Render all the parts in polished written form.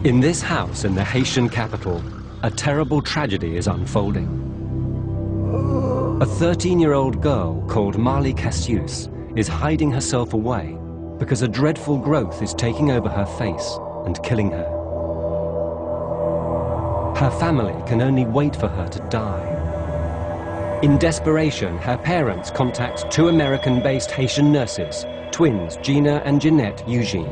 In this house in the Haitian capital, a terrible tragedy is unfolding. A 13-year-old girl called Marley Cassius is hiding herself away because a dreadful growth is taking over her face and killing her. Her family can only wait for her to die. In desperation, her parents contact two American-based Haitian nurses, twins Gina and Jeanette Eugene.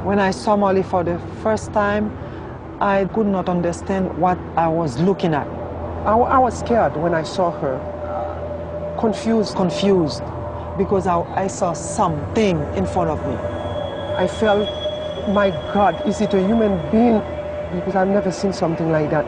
When I saw Molly for the first time, I could not understand what I was looking at. I was scared when I saw her, confused, because I saw something in front of me. I felt, my God, is it a human being? Because I've never seen something like that.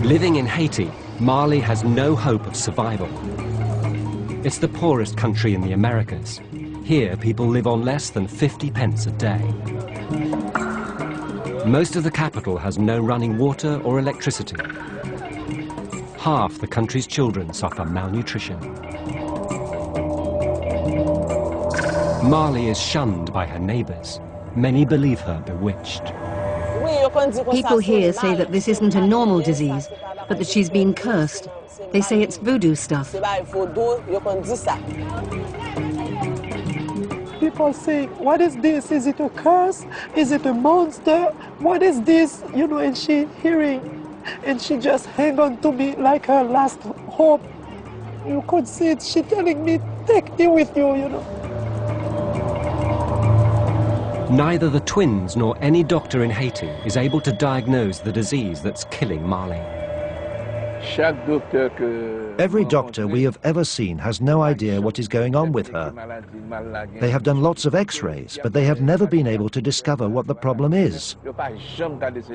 Living in Haiti, Marley has no hope of survival. It's the poorest country in the Americas. Here, people live on less than 50 pence a day. Most of the capital has no running water or electricity. Half the country's children suffer malnutrition. Marley is shunned by her neighbors. Many believe her bewitched. People here say that this isn't a normal disease, but that she's been cursed. They say it's voodoo stuff. People say, what is this? Is it a curse? Is it a monster? What is this? You know, and she hearing, and she just hang on to me like her last hope. You could see it, she telling me, take me with you, you know. Neither the twins nor any doctor in Haiti is able to diagnose the disease that's killing Marley. Every doctor we have ever seen has no idea what is going on with her. They have done lots of x-rays, but they have never been able to discover what the problem is.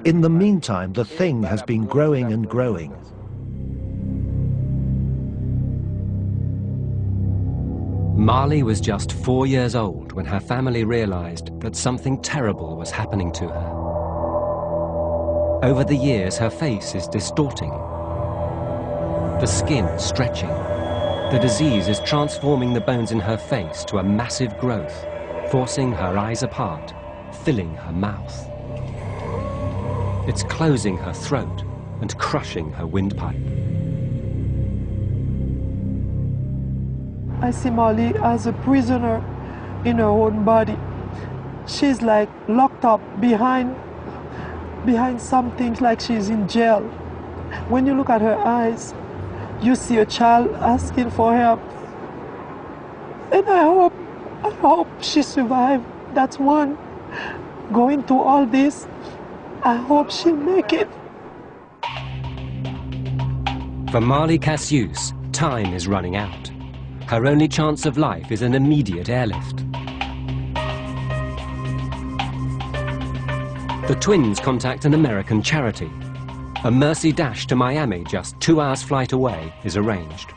In the meantime, the thing has been growing and growing. Marley was just 4 years old when her family realized that something terrible was happening to her. Over the years, her face is distorting, the skin stretching. The disease is transforming the bones in her face to a massive growth, forcing her eyes apart, filling her mouth. It's closing her throat and crushing her windpipe. I see Molly as a prisoner in her own body. She's like locked up behind something, like she's in jail. When you look at her eyes, you see a child asking for help. And I hope she survived. That's one. Going through all this, I hope she'll make it. For Marley Cassius, time is running out. Her only chance of life is an immediate airlift. The twins contact an American charity. A mercy dash to Miami, just 2 hours flight away, is arranged.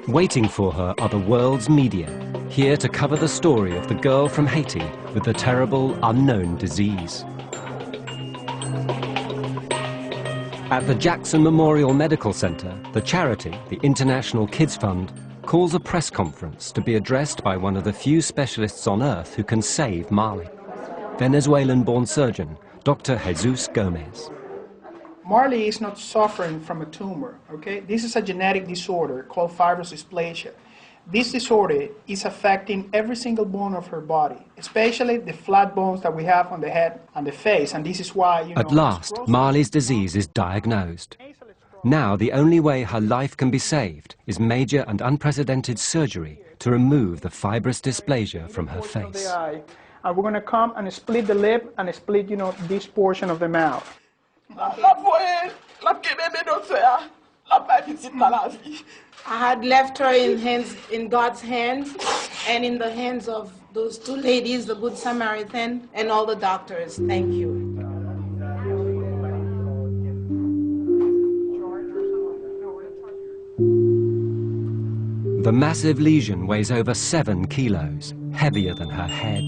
Waiting for her are the world's media, here to cover the story of the girl from Haiti with the terrible unknown disease. At the Jackson Memorial Medical Center, the charity, the International Kids Fund, calls a press conference to be addressed by one of the few specialists on Earth who can save Marley. Venezuelan-born surgeon, Dr. Jesus Gomez. Marley is not suffering from a tumor, okay? This is a genetic disorder called fibrous dysplasia. This disorder is affecting every single bone of her body, especially the flat bones that we have on the head and the face, and this is why, At last, Marley's disease is diagnosed. Now, the only way her life can be saved is major and unprecedented surgery to remove the fibrous dysplasia from her face. And we're going to come and split the lip and split, this portion of the mouth. I had left her in God's hands and in the hands of those two ladies, the Good Samaritan, and all the doctors. Thank you. The massive lesion weighs over 7 kilos, heavier than her head.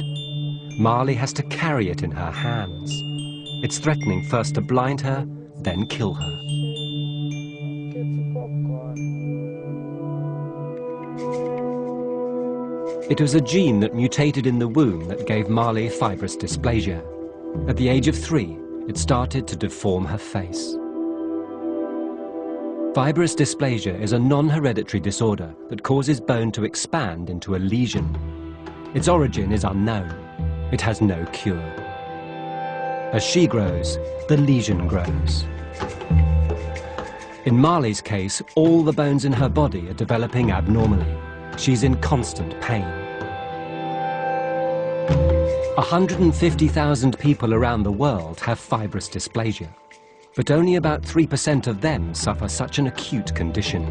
Marley has to carry it in her hands. It's threatening first to blind her, then kill her. It was a gene that mutated in the womb that gave Marley fibrous dysplasia. At the age of 3, it started to deform her face. Fibrous dysplasia is a non-hereditary disorder that causes bone to expand into a lesion. Its origin is unknown. It has no cure. As she grows, the lesion grows. In Marley's case, all the bones in her body are developing abnormally. She's in constant pain. 150,000 people around the world have fibrous dysplasia, but only about 3% of them suffer such an acute condition.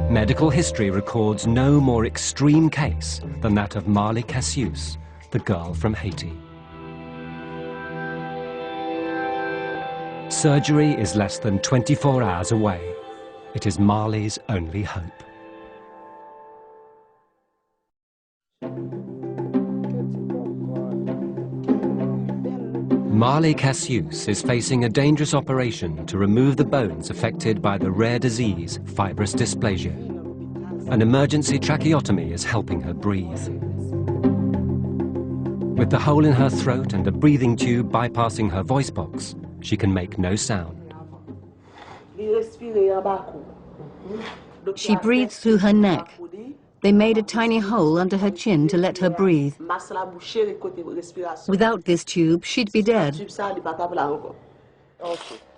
Medical history records no more extreme case than that of Marley Cassius, the girl from Haiti. Surgery is less than 24 hours away. It is Marley's only hope. Marley Cassius is facing a dangerous operation to remove the bones affected by the rare disease, fibrous dysplasia. An emergency tracheotomy is helping her breathe. With the hole in her throat and a breathing tube bypassing her voice box, she can make no sound. She breathes through her neck. They made a tiny hole under her chin to let her breathe. Without this tube, she'd be dead.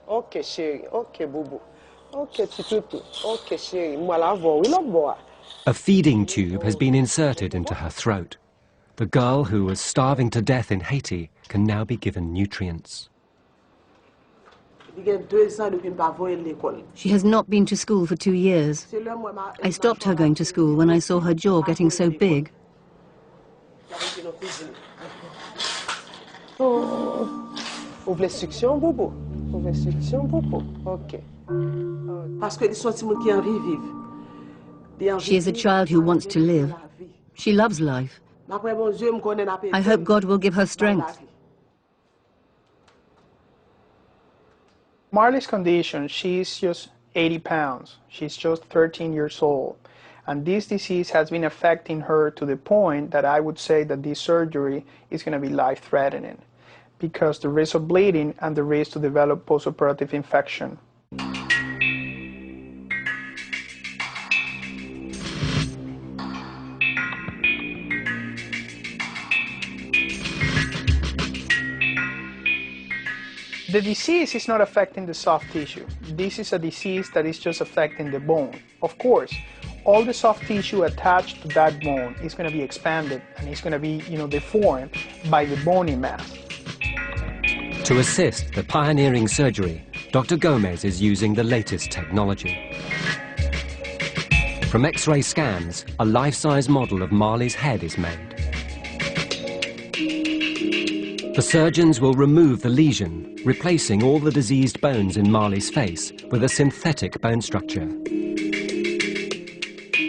Okay, chérie. Okay, boubou. Okay, titutu. Okay, chérie. Moi la voix, oui la voix. A feeding tube has been inserted into her throat. The girl who was starving to death in Haiti can now be given nutrients. She has not been to school for 2 years. I stopped her going to school when I saw her jaw getting so big. Ouvre succion, boubou. Ouvre succion, boubou. Okay. She is a child who wants to live. She loves life. I hope God will give her strength. Marley's condition, she's just 80 pounds. She's just 13 years old. And this disease has been affecting her to the point that I would say that this surgery is going to be life-threatening because the risk of bleeding and the risk to develop postoperative infection. The disease is not affecting the soft tissue. This is a disease that is just affecting the bone. Of course, all the soft tissue attached to that bone is going to be expanded and it's going to be, deformed by the bony mass. To assist the pioneering surgery, Dr. Gomez is using the latest technology. From X-ray scans, a life-size model of Marley's head is made. The surgeons will remove the lesion, replacing all the diseased bones in Marley's face with a synthetic bone structure.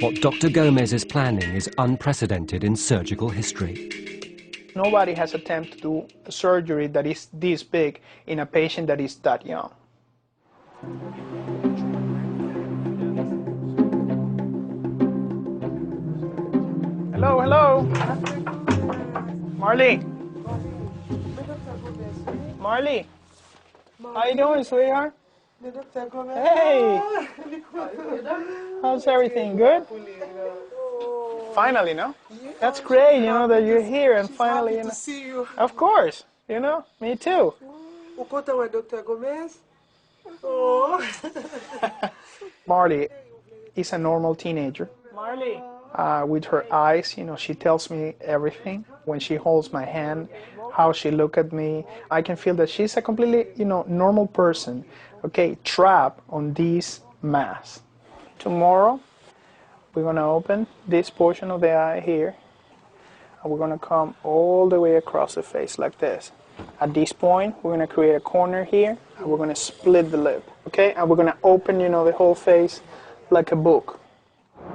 What Dr. Gomez is planning is unprecedented in surgical history. Nobody has attempted to do a surgery that is this big in a patient that is that young. Hello, hello. Marley. Marley, how you doing, sweetheart? Hey! How's everything? Good? Finally, no? That's great, that you're here and finally, to see you. Of course, me too. Dr. Gomez? Oh. Marley is a normal teenager. Marley. With her eyes, she tells me everything. When she holds my hand, how she look at me, I can feel that she's a completely, normal person, okay, trapped on this mass. Tomorrow, we're going to open this portion of the eye here, and we're going to come all the way across the face like this. At this point, we're going to create a corner here, and we're going to split the lip, okay? And we're going to open, the whole face like a book.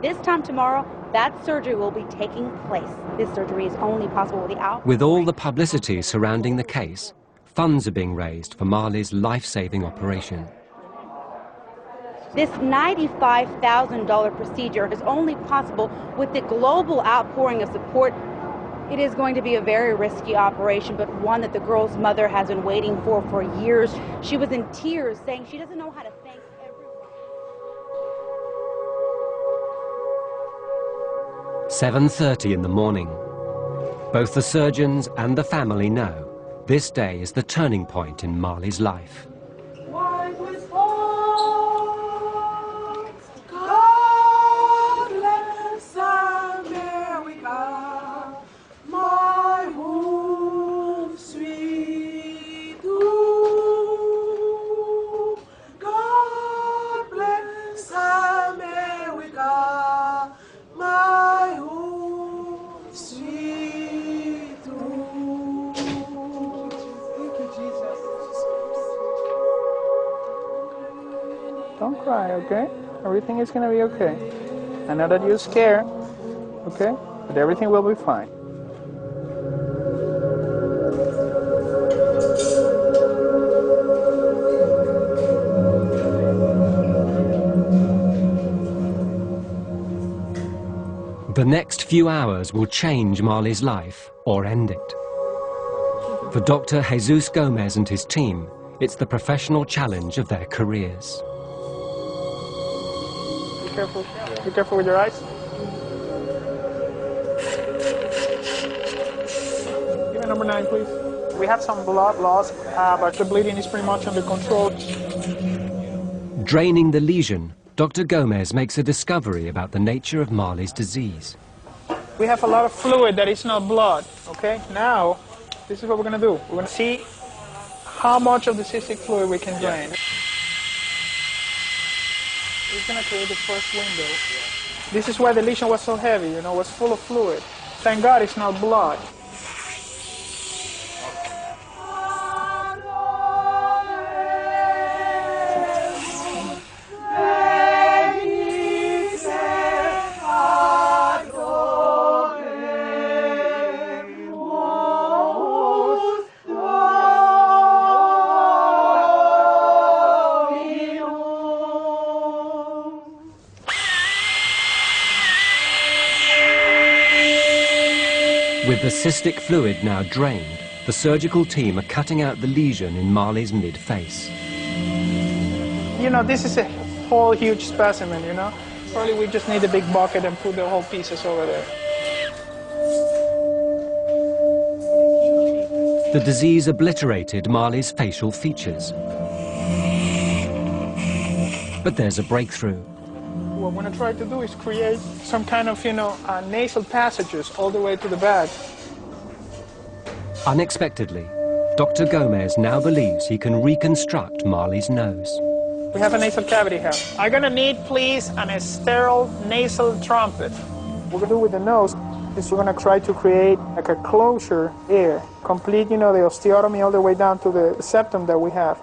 This time tomorrow, that surgery will be taking place. This surgery is only possible without... With all the publicity surrounding the case, funds are being raised for Marley's life-saving operation. This $95,000 procedure is only possible with the global outpouring of support. It is going to be a very risky operation, but one that the girl's mother has been waiting for years. She was in tears, saying she doesn't know how to thank everyone. 7:30 in the morning. Both the surgeons and the family know this day is the turning point in Marley's life. Don't cry, okay? Everything is gonna be okay. I know that you're scared, okay? But everything will be fine. The next few hours will change Marley's life or end it. For Dr. Jesus Gomez and his team, it's the professional challenge of their careers. Be careful. Be careful with your eyes. Give me number 9, please. We have some blood loss, but the bleeding is pretty much under control. Draining the lesion, Dr. Gomez makes a discovery about the nature of Marley's disease. We have a lot of fluid that is not blood, okay? Now, this is what we're gonna do. We're gonna see how much of the cystic fluid we can drain. It's gonna create the first window. This is why the lesion was so heavy, you know, it was full of fluid. Thank God it's not blood. With the cystic fluid now drained, the surgical team are cutting out the lesion in Marley's mid-face. You know, this is a whole huge specimen, you know? Probably we just need a big bucket and put the whole pieces over there. The disease obliterated Marley's facial features. But there's a breakthrough. What I'm going to try to do is create some kind of, you know, nasal passages all the way to the back. Unexpectedly, Dr. Gomez now believes he can reconstruct Marley's nose. We have a nasal cavity here. I'm going to need, please, a sterile nasal trumpet. What we're going to do with the nose is we're going to try to create like a closure here. Complete, you know, the osteotomy all the way down to the septum that we have.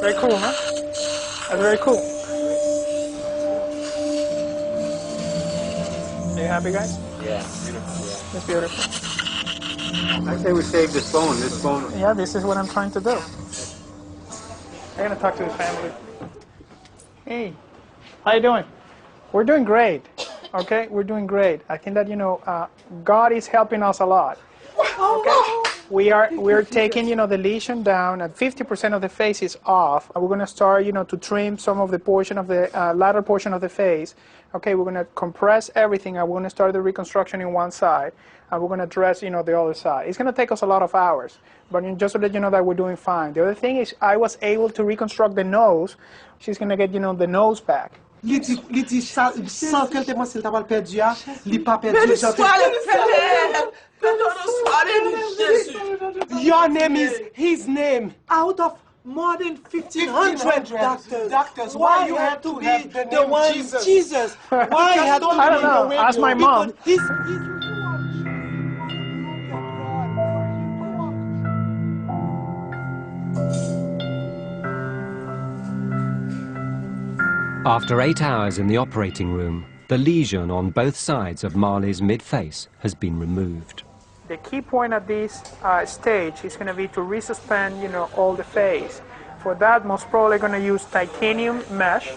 Very cool, huh? That's very cool. Are you happy, guys? Yeah, beautiful. Yeah. It's beautiful. I say we save this bone. This bone. Yeah, this is what I'm trying to do. I'm going to talk to the family. Hey, how you doing? We're doing great. Okay, we're doing great. I think that, you know, God is helping us a lot. Okay? We're taking, you know, the lesion down, and 50% of the face is off. We're going to start, you know, to trim some of the portion of the lateral portion of the face. Okay, we're going to compress everything, and we're going to start the reconstruction in one side, and we're going to dress, you know, the other side. It's going to take us a lot of hours, but just to let you know that we're doing fine. The other thing is I was able to reconstruct the nose. She's going to get, you know, the nose back. Your name is his name. Out of more than 1,500 doctors, why you have to be the one Jesus? Why you have to I don't know. Ask my mom. After 8 hours in the operating room, the lesion on both sides of Marley's mid-face has been removed. The key point at this stage is going to be to resuspend, all the face. For that, most probably going to use titanium mesh